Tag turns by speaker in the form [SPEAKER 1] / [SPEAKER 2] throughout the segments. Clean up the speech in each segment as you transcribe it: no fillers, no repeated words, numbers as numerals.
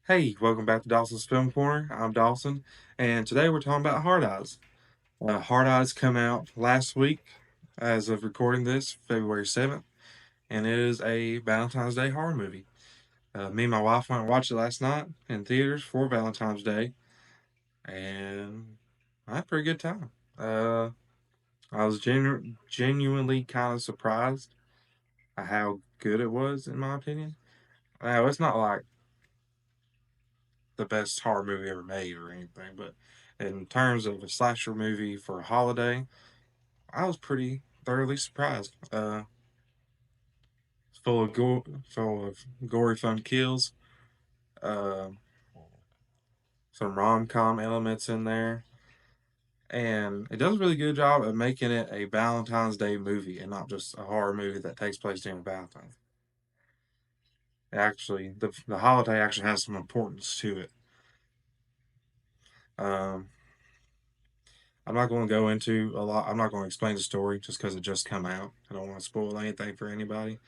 [SPEAKER 1] Hey, welcome back to Dawson's Film Corner. I'm Dawson, and today we're talking about Hard Eyes. Hard Eyes come out last week, as of recording this, February 7th, and it is a Valentine's Day horror movie. Me and my wife went and watched it last night in theaters for Valentine's Day, and I had a pretty good time. I was genuinely kind of surprised at how good it was, in my opinion. Now, it's not like the best horror movie ever made or anything, but in terms of a slasher movie for a holiday, I was pretty thoroughly surprised. It's full of gory fun kills, uh, some rom com elements in there, and it does a really good job of making it a Valentine's Day movie and not just a horror movie that takes place during Valentine's. Actually, the holiday actually has some importance to it. Um, I'm not going to go into a lot. I'm not going to explain the story just because it just come out. I don't want to spoil anything for anybody.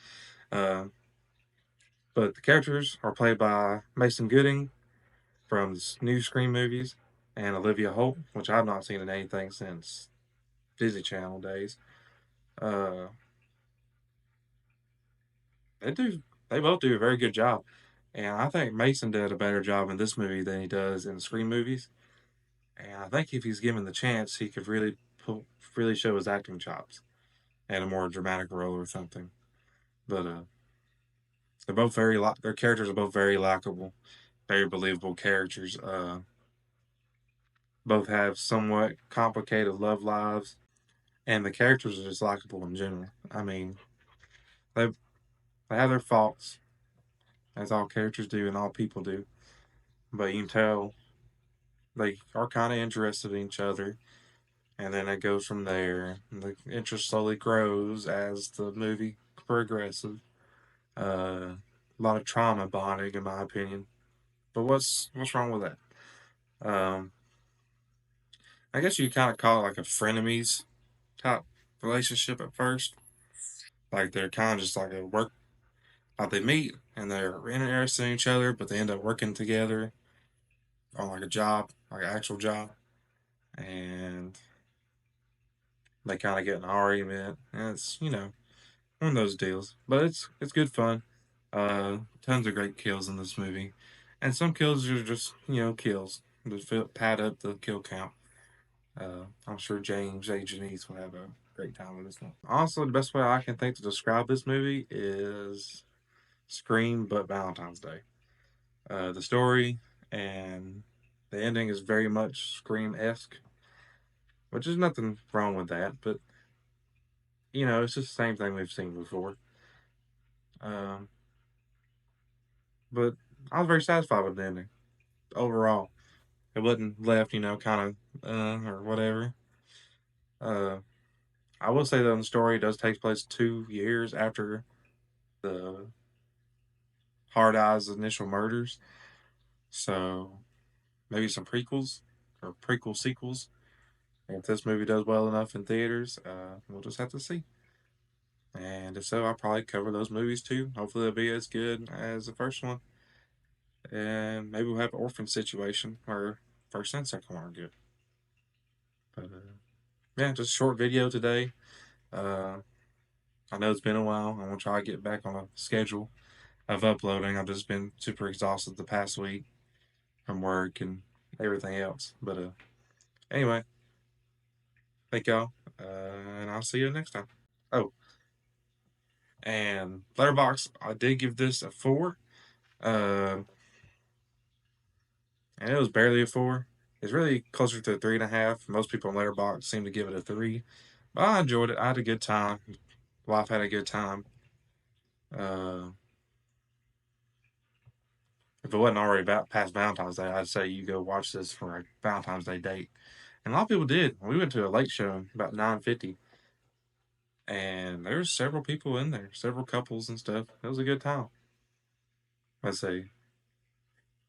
[SPEAKER 1] Uh, but the characters are played by Mason Gooding from the new Scream movies and Olivia Holt, which I've not seen in anything since Disney Channel days. Uh, they do. They both do a very good job, and I think Mason did a better job in this movie than he does in the Scream movies. And I think if he's given the chance, he could really show his acting chops in a more dramatic role or something. But their characters are both very likable, very believable characters. Both have somewhat complicated love lives, and the characters are just likable in general. I mean, they they have their faults, as all characters do and all people do, but you can tell they are kind of interested in each other, and then it goes from there. The interest slowly grows as the movie progresses. A lot of trauma bonding, in my opinion. But what's wrong with that? I guess you kind of call it like a frenemies type relationship at first. Like they're kind of just like a work, like they meet and they're interested in each other, but they end up working together on like a job, like an actual job, and they kind of get in an argument. And it's one of those deals, but it's good fun. Tons of great kills in this movie, and some kills are just kills to pad up the kill count. I'm sure James A. Janice will have a great time with this one. Also, the best way I can think to describe this movie is Scream, but Valentine's Day. The story and the ending is very much Scream esque, which is nothing wrong with that, but it's just the same thing we've seen before. Um, but I was very satisfied with the ending overall. It wasn't left, kind of or whatever. Uh, I will say that the story does take place 2 years after the Hard Eyes initial murders, so maybe some prequels or prequel sequels. If this movie does well enough in theaters, we'll just have to see. And if so, I'll probably cover those movies too. Hopefully, they'll be as good as the first one. And maybe we'll have an orphan situation where first and second one are good. But yeah, just a short video today. Uh, I know it's been a while. I'm going to try to get back on a schedule of uploading. I've just been super exhausted the past week from work and everything else. But anyway, thank y'all. And I'll see you next time. Oh, and Letterbox, I did give this a 4. Uh, and it was barely a 4. It's really closer to a 3.5. Most people on Letterbox seem to give it a 3. But I enjoyed it. I had a good time. Wife had a good time. Uh, if it wasn't already about past Valentine's Day, I'd say you go watch this for a Valentine's Day date. And a lot of people did. We went to a late show about 9:50, and there's several people in there, several couples and stuff. It was a good time. Let's say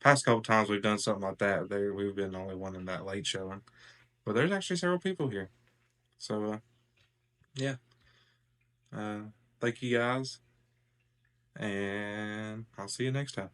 [SPEAKER 1] past couple times we've done something like that, there we've been the only one in that late showing. But there's actually several people here. So yeah. Uh, thank you guys, and I'll see you next time.